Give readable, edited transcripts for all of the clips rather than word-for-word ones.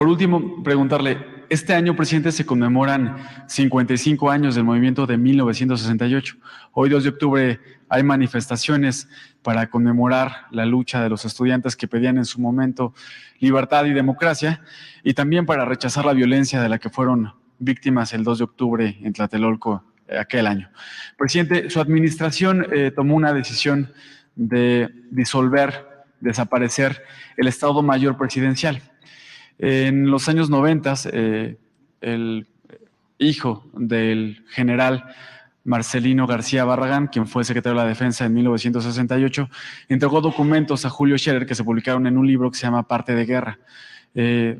Por último, preguntarle, este año, presidente, se conmemoran 55 años del movimiento de 1968. Hoy, 2 de octubre, hay manifestaciones para conmemorar la lucha de los estudiantes que pedían en su momento libertad y democracia, y también para rechazar la violencia de la que fueron víctimas el 2 de octubre en Tlatelolco aquel año. Presidente, su administración tomó una decisión de desaparecer el Estado Mayor Presidencial. En los años 90, el hijo del general Marcelino García Barragán, quien fue secretario de la Defensa en 1968, entregó documentos a Julio Scherer que se publicaron en un libro que se llama Parte de Guerra,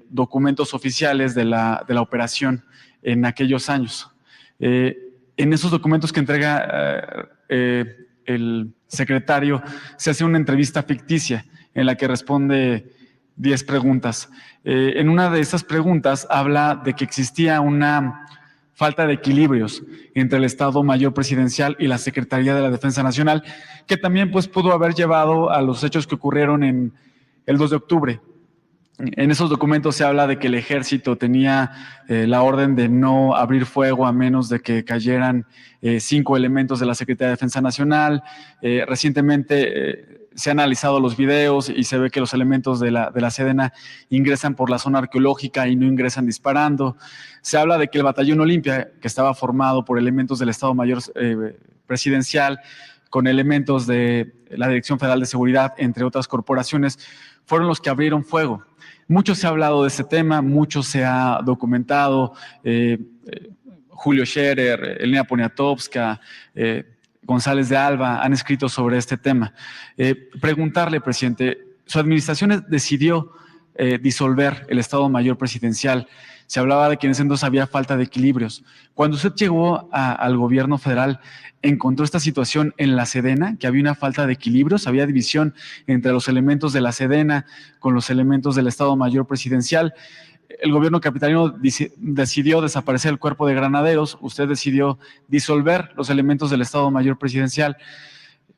documentos oficiales de la operación en aquellos años. En esos documentos que entrega el secretario se hace una entrevista ficticia en la que responde 10 preguntas. En una de esas preguntas habla de que existía una falta de equilibrios entre el Estado Mayor Presidencial y la Secretaría de la Defensa Nacional, que también pues, pudo haber llevado a los hechos que ocurrieron en el 2 de octubre. En esos documentos se habla de que el ejército tenía la orden de no abrir fuego a menos de que cayeran 5 elementos de la Secretaría de Defensa Nacional. Recientemente se han analizado los videos y se ve que los elementos de la Sedena ingresan por la zona arqueológica y no ingresan disparando. Se habla de que el Batallón Olimpia, que estaba formado por elementos del Estado Mayor Presidencial, con elementos de la Dirección Federal de Seguridad, entre otras corporaciones, fueron los que abrieron fuego. Mucho se ha hablado de ese tema, mucho se ha documentado. Julio Scherer, Elena Poniatowska, González de Alba han escrito sobre este tema. Preguntarle, presidente, su administración decidió disolver el Estado Mayor Presidencial. Se hablaba de que en ese entonces había falta de equilibrios. Cuando usted llegó al gobierno federal, ¿encontró esta situación en la Sedena, que había una falta de equilibrios, había división entre los elementos de la Sedena con los elementos del Estado Mayor Presidencial? El gobierno capitalino decidió desaparecer el cuerpo de granaderos, usted decidió disolver los elementos del Estado Mayor Presidencial.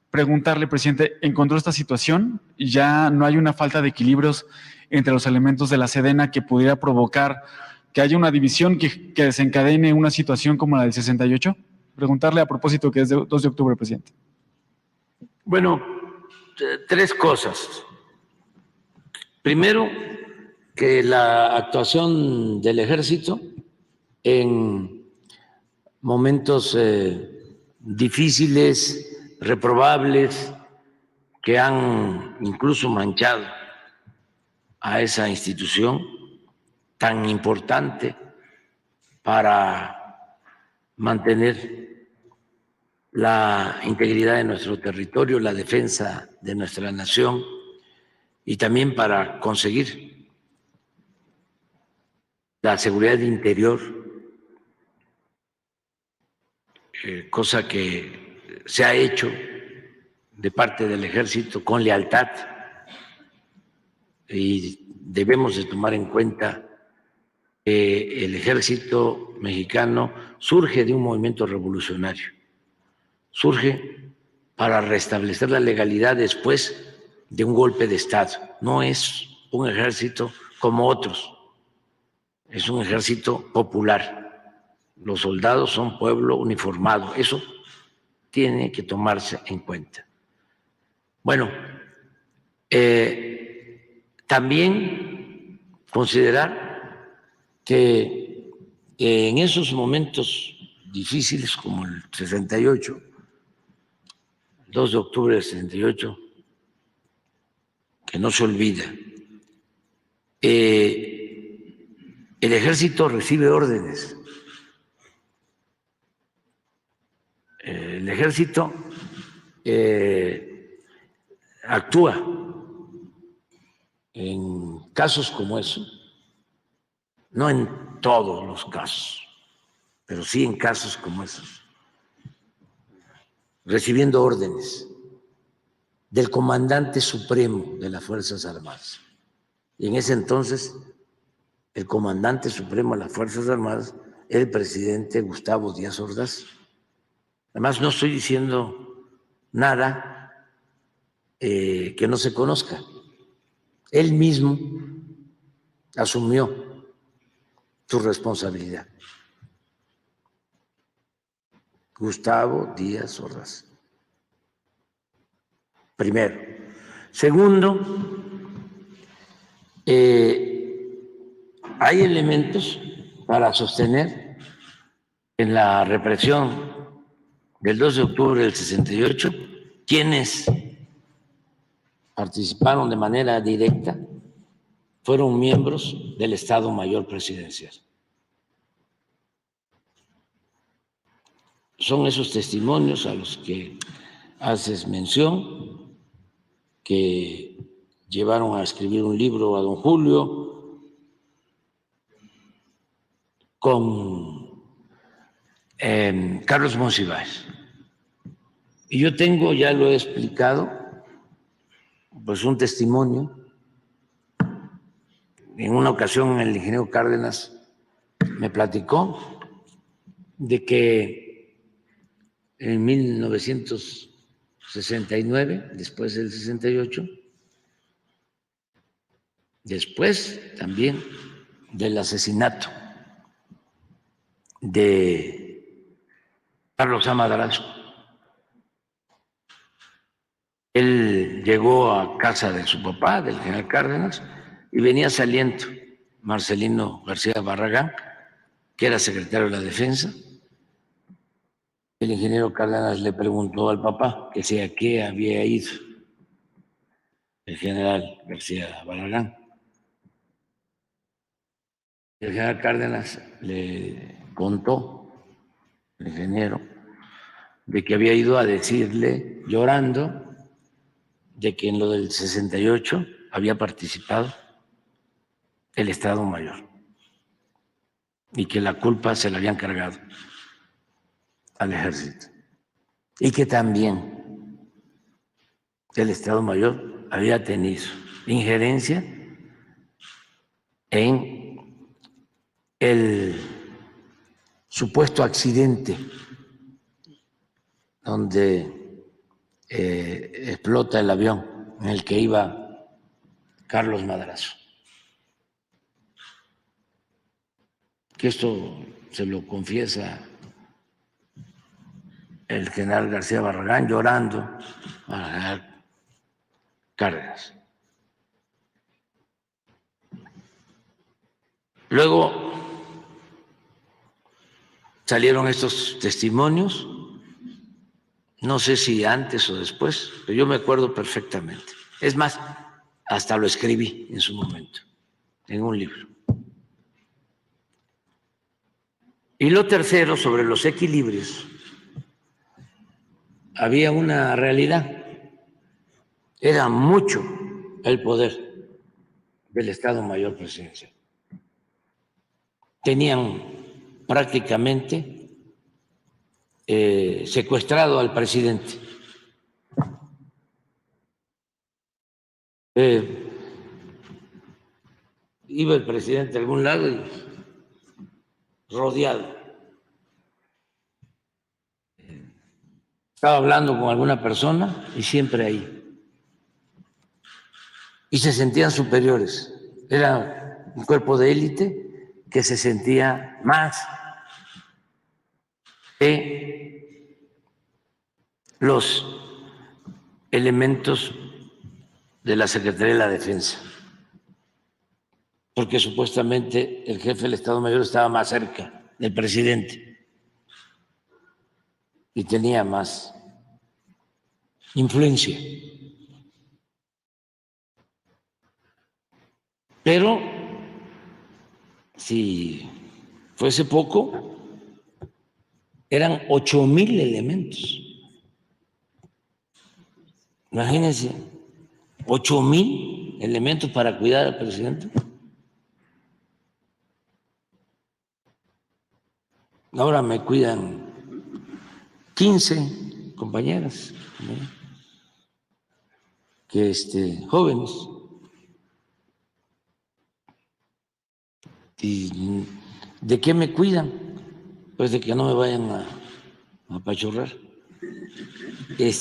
Preguntarle, presidente, ¿encontró esta situación? ¿Ya no hay una falta de equilibrios entre los elementos de la Sedena que pudiera provocar que haya una división que desencadene una situación como la del 68? Preguntarle a propósito que es de 2 de octubre, presidente. Bueno, 3 cosas. Primero, que la actuación del ejército en momentos difíciles, reprobables, que han incluso manchado a esa institución tan importante para mantener la integridad de nuestro territorio, la defensa de nuestra nación y también para conseguir la seguridad interior, cosa que se ha hecho de parte del ejército con lealtad, y debemos de tomar en cuenta que el ejército mexicano surge de un movimiento revolucionario, surge para restablecer la legalidad después de un golpe de Estado. No es un ejército como otros, es un ejército popular. Los soldados son pueblo uniformado, eso tiene que tomarse en cuenta. Bueno, también considerar que en esos momentos difíciles como el 68, 2 de octubre del 68, que no se olvida, el ejército recibe órdenes. El ejército actúa en casos como eso, no en todos los casos, pero sí en casos como esos, recibiendo órdenes del comandante supremo de las Fuerzas Armadas. Y en ese entonces, el comandante supremo de las Fuerzas Armadas era el presidente Gustavo Díaz Ordaz. Además, no estoy diciendo nada que no se conozca. Él mismo asumió tu responsabilidad. Gustavo Díaz Ordaz. Primero. Segundo, hay elementos para sostener en la represión del 2 de octubre del 68 quienes participaron de manera directa fueron miembros del Estado Mayor Presidencial. Son esos testimonios a los que haces mención, que llevaron a escribir un libro a don Julio con Carlos Monsiváis. Y yo tengo, ya lo he explicado, pues un testimonio. En una ocasión el ingeniero Cárdenas me platicó de que en 1969, después del 68, después también del asesinato de Carlos A. Madrazo, él llegó a casa de su papá, del general Cárdenas, y venía saliendo Marcelino García Barragán, que era secretario de la Defensa. El ingeniero Cárdenas le preguntó al papá que si a qué había ido el general García Barragán. El general Cárdenas le contó, el ingeniero, de que había ido a decirle, llorando, de que en lo del 68 había participado el Estado Mayor y que la culpa se la habían cargado al ejército y que también el Estado Mayor había tenido injerencia en el supuesto accidente donde explota el avión en el que iba Carlos Madrazo. Que esto se lo confiesa el general García Barragán llorando al general Cárdenas. Luego salieron estos testimonios, no sé si antes o después, pero yo me acuerdo perfectamente. Es más, hasta lo escribí en su momento, en un libro. Y lo tercero, sobre los equilibrios, había una realidad. Era mucho el poder del Estado Mayor Presidencial. Tenían prácticamente secuestrado al presidente. Iba el presidente a algún lado y rodeado. Estaba hablando con alguna persona y siempre ahí. Y se sentían superiores. Era un cuerpo de élite que se sentía más que los elementos de la Secretaría de la Defensa, porque supuestamente el jefe del Estado Mayor estaba más cerca del presidente y tenía más influencia. Pero si fuese poco, eran 8,000 elementos. Imagínense, 8,000 elementos para cuidar al presidente. Ahora me cuidan 15 compañeras, ¿no? Jóvenes. ¿Y de qué me cuidan? Pues de que no me vayan a apachurrar. Que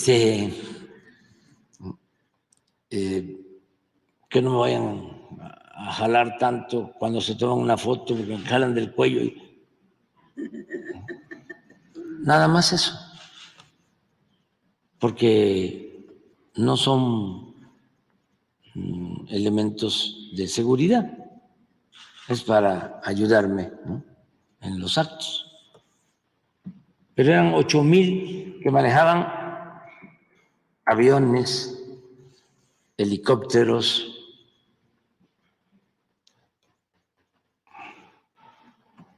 no me vayan a jalar tanto cuando se toman una foto, porque me jalan del cuello. Nada más eso. Porque no son elementos de seguridad. Es para ayudarme, ¿no?, en los actos. Pero eran 8,000 que manejaban aviones, helicópteros,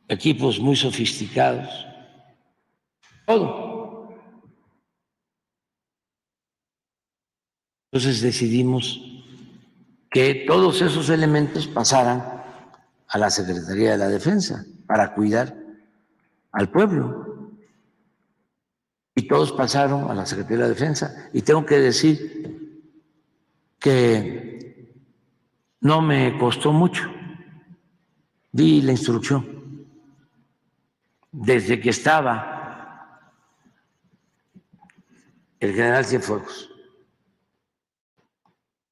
equipos muy sofisticados, todo. Entonces decidimos que todos esos elementos pasaran a la Secretaría de la Defensa para cuidar al pueblo. Y todos pasaron a la Secretaría de la Defensa. Y tengo que decir que no me costó mucho. Di la instrucción. Desde que estaba el general Cienfuegos,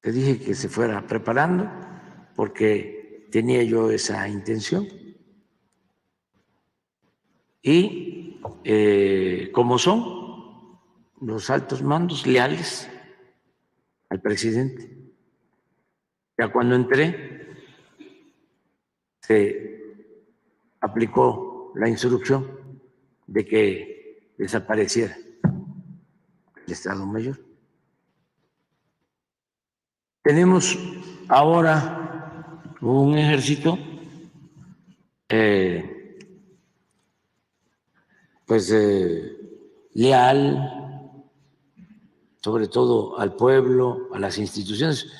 le dije que se fuera preparando porque tenía yo esa intención. Y como son los altos mandos leales al presidente, ya cuando entré se aplicó la instrucción de que desapareciera el Estado Mayor. Tenemos ahora un ejército leal, sobre todo al pueblo, a las instituciones,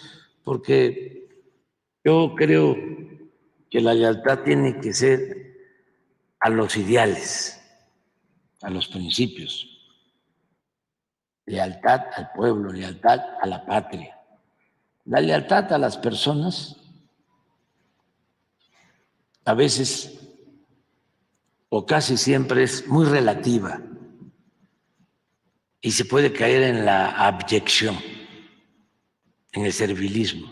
porque yo creo que la lealtad tiene que ser a los ideales, a los principios, lealtad al pueblo, lealtad a la patria. La lealtad a las personas a veces o casi siempre es muy relativa y se puede caer en la abyección, en el servilismo.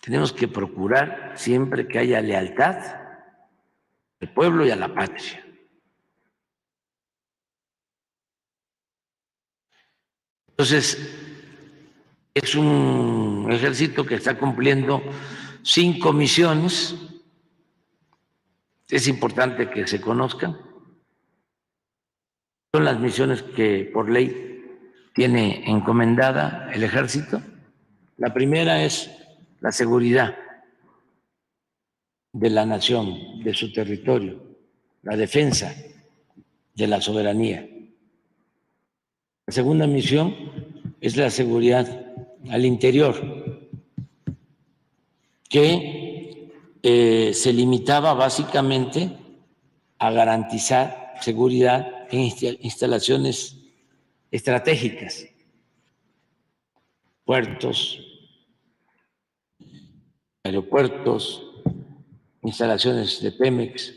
Tenemos que procurar siempre que haya lealtad al pueblo y a la patria. Entonces, es un ejército que está cumpliendo 5 misiones. Es importante que se conozcan. Son las misiones que por ley tiene encomendada el ejército. La primera es la seguridad de la nación, de su territorio, la defensa de la soberanía. La segunda misión es la seguridad al interior, que se limitaba básicamente a garantizar seguridad en instalaciones estratégicas, puertos, aeropuertos, instalaciones de Pemex,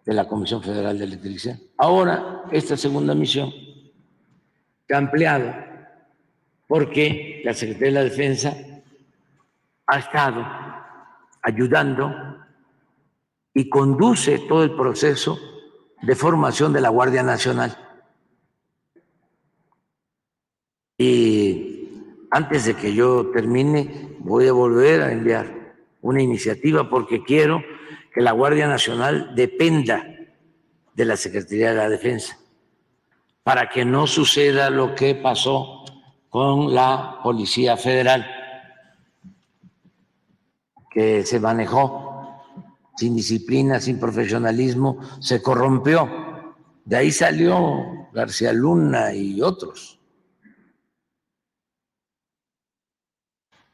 de la Comisión Federal de Electricidad. Ahora, esta segunda misión se ha ampliado porque la Secretaría de la Defensa ha estado ayudando y conduce todo el proceso de formación de la Guardia Nacional. Y antes de que yo termine, voy a volver a enviar una iniciativa porque quiero que la Guardia Nacional dependa de la Secretaría de la Defensa, para que no suceda lo que pasó con la Policía Federal, que se manejó sin disciplina, sin profesionalismo, se corrompió. De ahí salió García Luna y otros.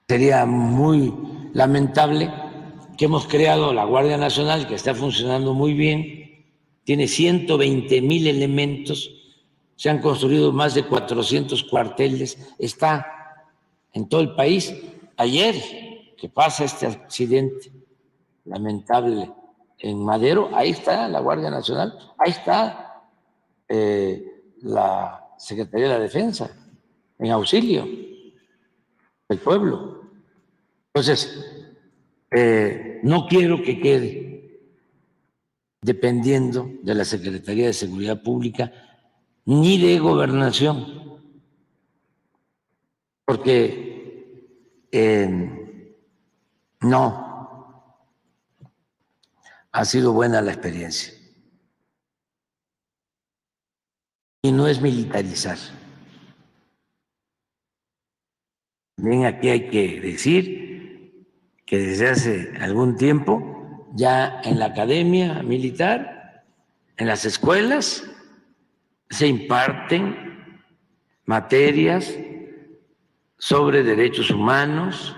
Sería muy lamentable que hemos creado la Guardia Nacional, que está funcionando muy bien, tiene 120,000 elementos, se han construido más de 400 cuarteles, está en todo el país. Ayer que pasa este accidente lamentable en Madero, ahí está la Guardia Nacional, ahí está la Secretaría de la Defensa, en auxilio del pueblo. Entonces, no quiero que quede dependiendo de la Secretaría de Seguridad Pública ni de Gobernación, porque no ha sido buena la experiencia y no es militarizar. También aquí hay que decir que desde hace algún tiempo ya en la academia militar, en las escuelas, se imparten materias sobre derechos humanos,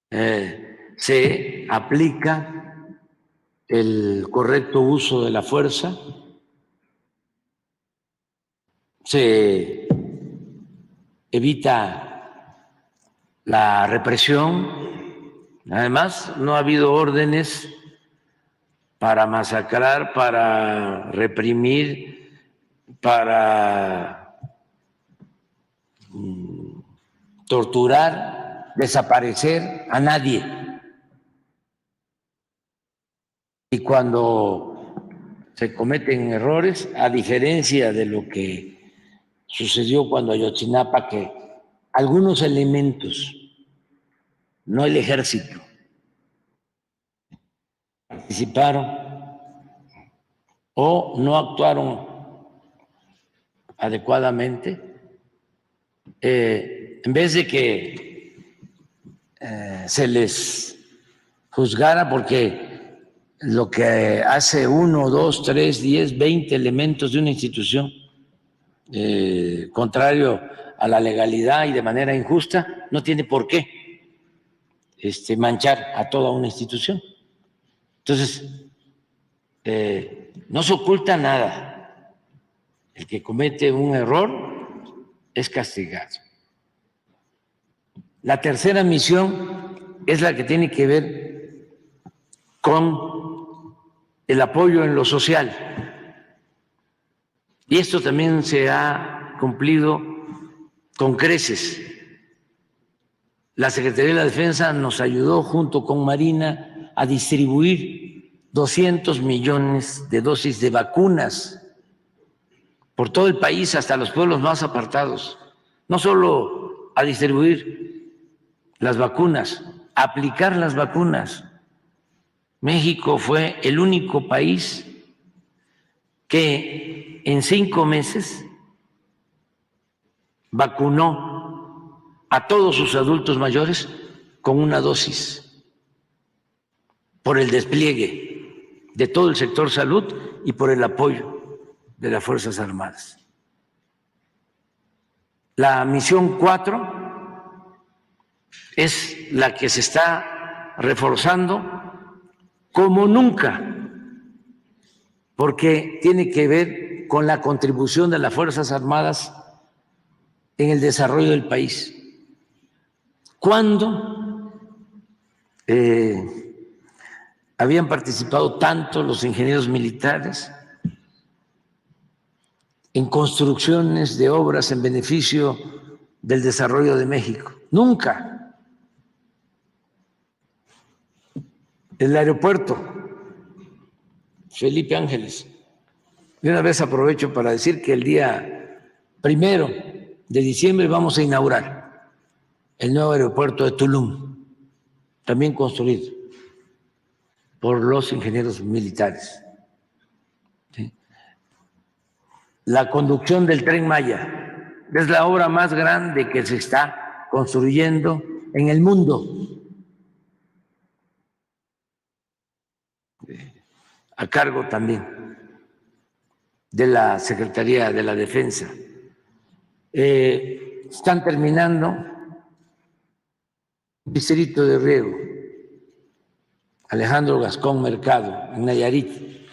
se aplica el correcto uso de la fuerza, se evita la represión. Además, no ha habido órdenes para masacrar, para reprimir, para torturar, desaparecer a nadie. Y cuando se cometen errores, a diferencia de lo que sucedió cuando Ayotzinapa, que algunos elementos, no el ejército, participaron o no actuaron adecuadamente, en vez de que se les juzgara porque lo que hace 1, 2, 3, 10, 20 elementos de una institución contrario a la legalidad y de manera injusta, no tiene por qué manchar a toda una institución. Entonces, no se oculta nada. El que comete un error es castigado. La tercera misión es la que tiene que ver con el apoyo en lo social. Y esto también se ha cumplido con creces. La Secretaría de la Defensa nos ayudó junto con Marina a distribuir 200 millones de dosis de vacunas por todo el país, hasta los pueblos más apartados. No solo a distribuir las vacunas, a aplicar las vacunas. México fue el único país que en 5 meses vacunó a todos sus adultos mayores con una dosis, por el despliegue de todo el sector salud y por el apoyo de las Fuerzas Armadas. La misión 4 es la que se está reforzando como nunca, porque tiene que ver con la contribución de las Fuerzas Armadas en el desarrollo del país. ¿Cuándo habían participado tanto los ingenieros militares en construcciones de obras en beneficio del desarrollo de México? Nunca. El aeropuerto Felipe Ángeles. De una vez aprovecho para decir que el día 1 de diciembre vamos a inaugurar el nuevo aeropuerto de Tulum, también construido por los ingenieros militares. ¿Sí? La conducción del Tren Maya es la obra más grande que se está construyendo en el mundo, a cargo también de la Secretaría de la Defensa. Están terminando un distrito de riego, Alejandro Gascón Mercado, en Nayarit,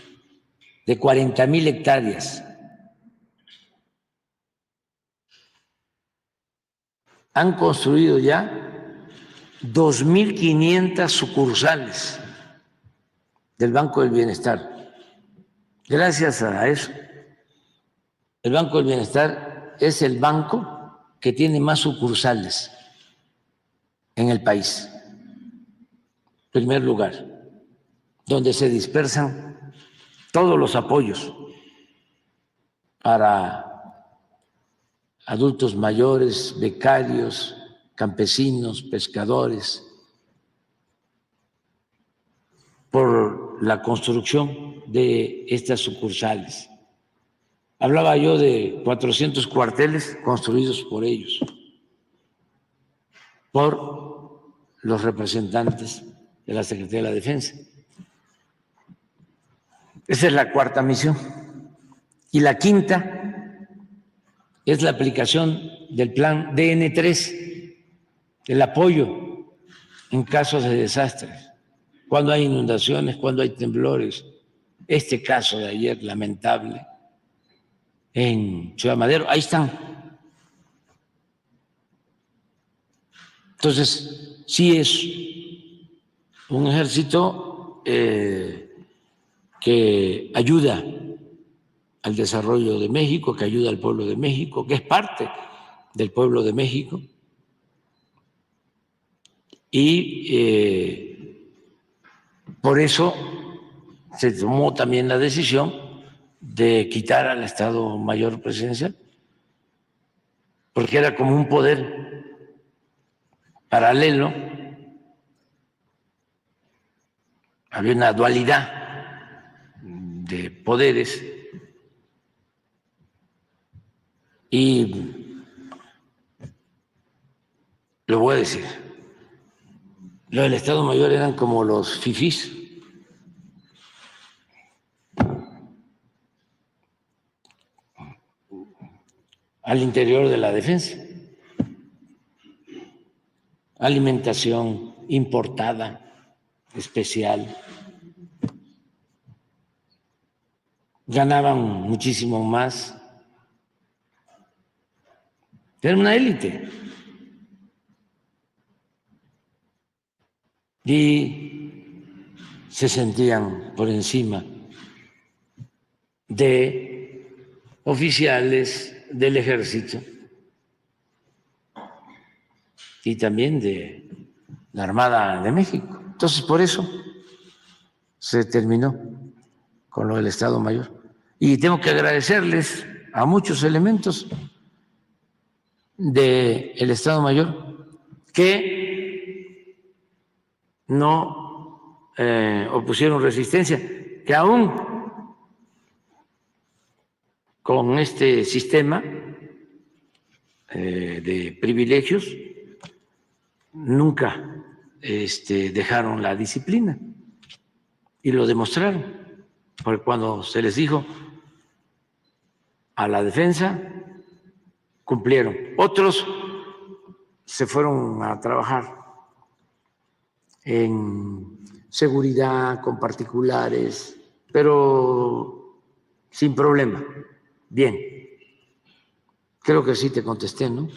de 40,000 hectáreas. Han construido ya 2,500 sucursales del Banco del Bienestar. Gracias a eso, el Banco del Bienestar es el banco que tiene más sucursales en el país. Primer lugar, donde se dispersan todos los apoyos para adultos mayores, becarios, campesinos, pescadores, por la construcción de estas sucursales. Hablaba yo de 400 cuarteles construidos por ellos, por los representantes de la Secretaría de la Defensa. Esa es la cuarta misión. Y la quinta es la aplicación del plan DN3, el apoyo en casos de desastres, cuando hay inundaciones, cuando hay temblores. Este caso de ayer, lamentable, en Ciudad Madero, ahí están. Entonces, sí es un ejército que ayuda al desarrollo de México, que ayuda al pueblo de México, que es parte del pueblo de México. Y por eso se tomó también la decisión de quitar al Estado Mayor Presidencial, porque era como un poder paralelo, había una dualidad de poderes y lo voy a decir, los del Estado Mayor eran como los fifís. Al interior de la defensa. Alimentación importada, especial. Ganaban muchísimo más. Era una élite. Y se sentían por encima de oficiales del ejército y también de la Armada de México. Entonces, por eso se terminó con lo del Estado Mayor. Y tengo que agradecerles a muchos elementos del Estado Mayor que no opusieron resistencia, que aún con este sistema de privilegios nunca dejaron la disciplina y lo demostraron, porque cuando se les dijo a la defensa, cumplieron. Otros se fueron a trabajar en seguridad con particulares, pero sin problema. Bien, creo que sí te contesté, ¿no?